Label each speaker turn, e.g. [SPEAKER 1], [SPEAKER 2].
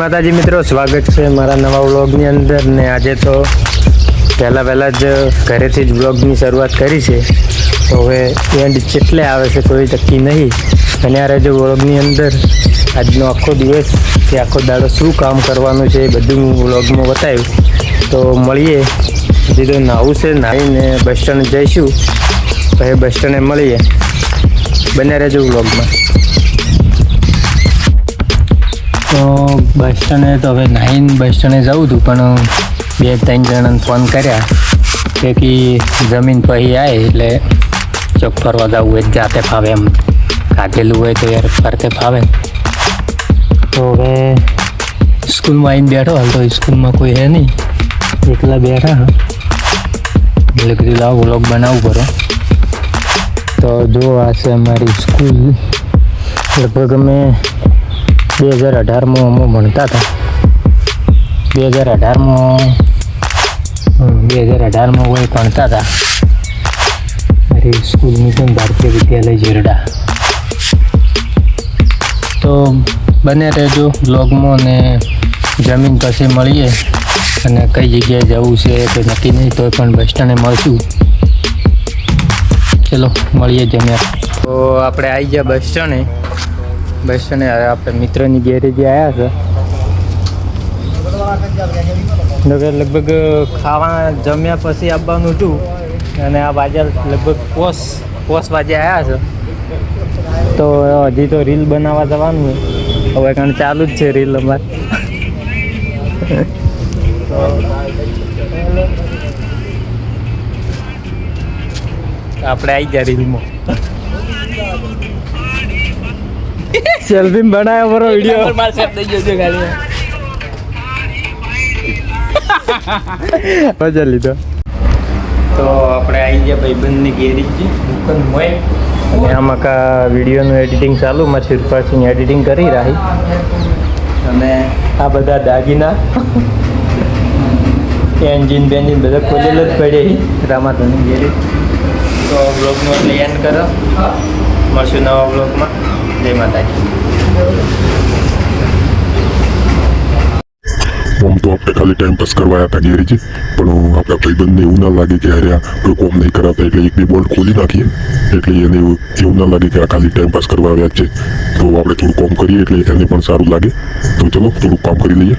[SPEAKER 1] માતાજી મિત્રો, સ્વાગત છે મારા નવા વ્લોગની અંદર ને આજે તો પહેલાં જ ઘરેથી જ વ્લોગની શરૂઆત કરી છે. તો હવે એન્ડ કેટલે આવે છે કોઈ નક્કી નહીં. અને આ જો વ્લોગની અંદર આજનો આખો દિવસ કે આખો દાડો શું કામ કરવાનું છે એ બધું હું વ્લોગમાં બતાવ્યું. તો મળીએ. હજી તો નાવું છે, નાહીને બસ સ્ટેન્ડ જઈશું, પછી બસ સ્ટેન્ડે મળીએ. બને રહેજો વ્લોગમાં. તો બસ સ્ટેન્ડે તો હવે નાહીને બસ સ્ટેન્ડે જવું હતું, પણ 2-3 જણાને ફોન કર્યા કે જમીન પછી આવે એટલે ચોક ફરવા જવું હોય જાતે ફાવે, એમ કાઢેલું હોય તો યાર ફરતે ફાવે. તો હવે સ્કૂલમાં આવીને બેઠો, હાલ તો સ્કૂલમાં કોઈ હે નહીં, એકલા બેઠા એટલે કીધું લાવો વ્લોગ બનાવવું પડે. તો જો આ છે અમારી સ્કૂલ. લગભગ અમે 2018માં અમે ભણતા હતા. 2018માં હોય ભણતા હતા. મારી સ્કૂલની પણ ભારતીય વિદ્યાલય જેરડા. તો બને રહેજો બ્લોગમાં ને જમીન પછી મળીએ. અને કઈ જગ્યાએ જવું છે તો નક્કી નહીં, તો પણ બસ સ્ટેન્ડે મળશું. ચલો મળીએ જમ્યા. તો આપણે આવી ગયા બસ સ્ટેન્ડે. બસ સ્ટેન્ડે આપણે મિત્રની ગેરેજે આવ્યા છે. લગભગ ખાવા જમ્યા પછી આવવાનું હતું, અને આ વાજે લગભગ પોસ વાજે આવ્યા છે. તો હજી તો રીલ બનાવવા જવાનું હોય, હવે કારણ ચાલુ જ છે રીલ અમારે. આપણે આવી ગયા રીલમાં. સેલ્ફી બનાવ્યો બરો વિડીયો મજા લીધો. તો આપણે આવી ગયા ભાઈબંધની ગેરેજ દુકાન હોય, અને આમાં કા વિડીયોનું એડિટિંગ ચાલુ. મારે શિરપાસિંહ એડિટિંગ કરી રહી. અને આ બધા દાગીના એન્જિન બેન્જિન બધા ખોલેલ જ પડે રામાધની ગેરેજ. તો બ્લોગનું એટલે એન્ડ કરો. મળશું નવા બ્લોગમાં. જય માતાજી.
[SPEAKER 2] આમ તો આપણે ખાલી ટાઈમ પાસ કરવા આવ્યા હતા ગેરેજે, પણ આપણા ભાઈબંધને એવું ના લાગે કે અરે કોઈ કોમ નહીં કરાવતા, એટલે 1-2 બોલ્ટ ખોલી નાખીએ. એટલે એને એવું ના લાગે કે આ ખાલી ટાઈમ પાસ કરવા આવ્યા છે. તો આપણે થોડું કામ કરીએ એટલે એને પણ સારું લાગે. તો ચલો થોડું કામ કરી લઈએ.